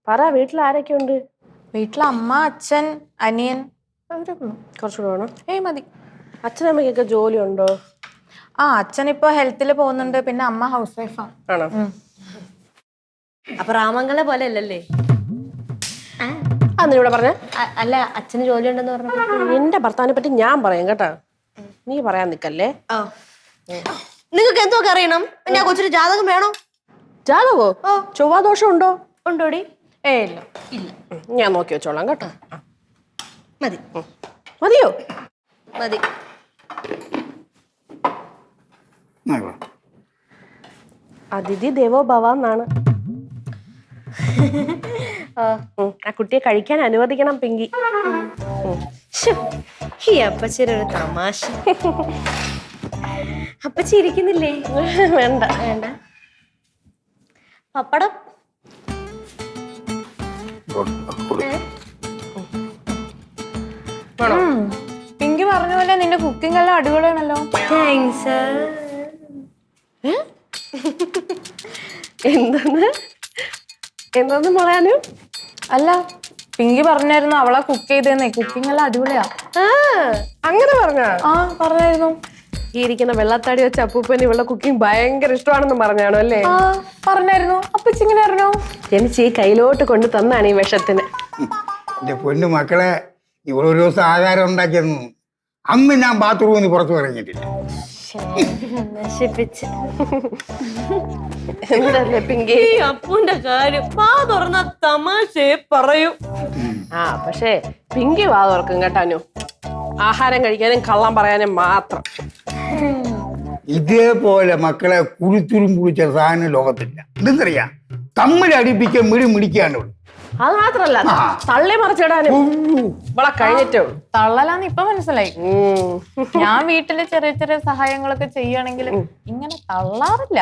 പറ, വീട്ടിൽ ആരൊക്കെ ഉണ്ട്? വീട്ടിൽ അമ്മ, അച്ഛൻ, അനിയൻ, കുറച്ചുകൂടെ വേണം. ഏയ് മതി. അച്ഛനമ്മയ്ക്കൊക്കെ ജോലി ഉണ്ടോ? അച്ഛൻ ഇപ്പൊ ഹെൽത്തിൽ പോകുന്നുണ്ട്. പിന്നെ അമ്മ ഹൗസ് വൈഫാ. ആണോ? അപ്പൊ രാമങ്ങളെ പോലെ അല്ലല്ലേ? അന്ന് ഇവിടെ പറഞ്ഞ അല്ല, അച്ഛന് ജോലി ഉണ്ടെന്ന് പറഞ്ഞപ്പോ എന്റെ ഭർത്താവിനെ പറ്റി ഞാൻ പറയാം കേട്ടാ, നീ പറയാൻ നിക്കല്ലേ. നിങ്ങൾക്ക് എന്തൊക്കെ അറിയണം? ഞാൻ കൊച്ചിന് ജാതകം വേണോ? ജാതകോ? ചൊവ്വാദോഷം ഉണ്ടോ? ഉണ്ടോടി? ഇല്ല. ഇല്ല. ഞാൻ നോക്കി വെച്ചോളാം കേട്ടോ. മതി. മതിയോ? മതി. അതിഥി ദേവോ ഭവ എന്നാണ്. ആ കുട്ടിയെ കഴിക്കാൻ അനുവദിക്കണം പിങ്കി. ഈ അപ്പച്ചി ഒരു തമാശ. അപ്പച്ചി ഇരിക്കുന്നില്ലേ? വേണ്ട വേണ്ട. പപ്പടം പിങ്കി പറഞ്ഞ പോലെ നിന്റെ കുക്കിംഗ് എല്ലാം അടിപൊളിയാണല്ലോ. താങ്ക്സ്. എന്താന്ന് പറയാനും? അല്ല, പിങ്കി പറഞ്ഞായിരുന്നു അവളെ കുക്ക് ചെയ്തേന്നേ. കുക്കിംഗ് എല്ലാം അടിപൊളിയാ. അങ്ങനെ പറഞ്ഞാ? പറഞ്ഞായിരുന്നു. ഈ ഇരിക്കുന്ന വെള്ളത്താടി വെച്ച അപ്പൂപ്പന് ഇവളുടെ കുക്കിംഗ് ഭയങ്കര ഇഷ്ടമാണെന്ന് പറഞ്ഞാണോ അല്ലേ? പറഞ്ഞായിരുന്നു. അപ്പച്ചി ഇങ്ങനെ അറിഞ്ഞോ? ജനിച്ച് ഈ കയ്യിലോട്ട് കൊണ്ട് തന്നാണ് ഈ വിഷത്തിന്. എന്റെ പൊന്നു മക്കളെ, ഇവിടെ ഒരു ദിവസം ആഹാരം ഉണ്ടാക്കിയെന്നു അന്ന് ഞാൻ ബാത്റൂമിൽ നിന്ന് പുറത്തു ഇറങ്ങിയിട്ടില്ല. നശിപ്പിച്ച്. എന്തല്ലേ പിങ്കി? ഈ അപ്പൂന്റെ കാര്യം വാ തുറന്ന തമാശയെ പറയൂ. പക്ഷേ പിങ്കി വാ തുറക്കും കേട്ടാനു. ആഹാരം കഴിക്കാനും കള്ളം പറയാനും മാത്രം. ഇതേപോലെ മക്കളെ കുളിച്ചുരും കുളിച്ച സാധനം ലോകത്തില്ല. എന്തെന്നറിയാം, തമ്മിലടിപ്പിക്കാൻ മിടിക്കാണ്ട്. അത് മാത്രല്ല, തള്ളി മറിച്ചിടാനും ഇവളെ കഴിഞ്ഞിട്ടേ ഉള്ളൂ. തള്ളലാന്ന് ഇപ്പൊ മനസ്സിലായി. ഞാൻ വീട്ടില് ചെറിയ ചെറിയ സഹായങ്ങളൊക്കെ ചെയ്യുകയാണെങ്കിൽ ഇങ്ങനെ തള്ളാറില്ല.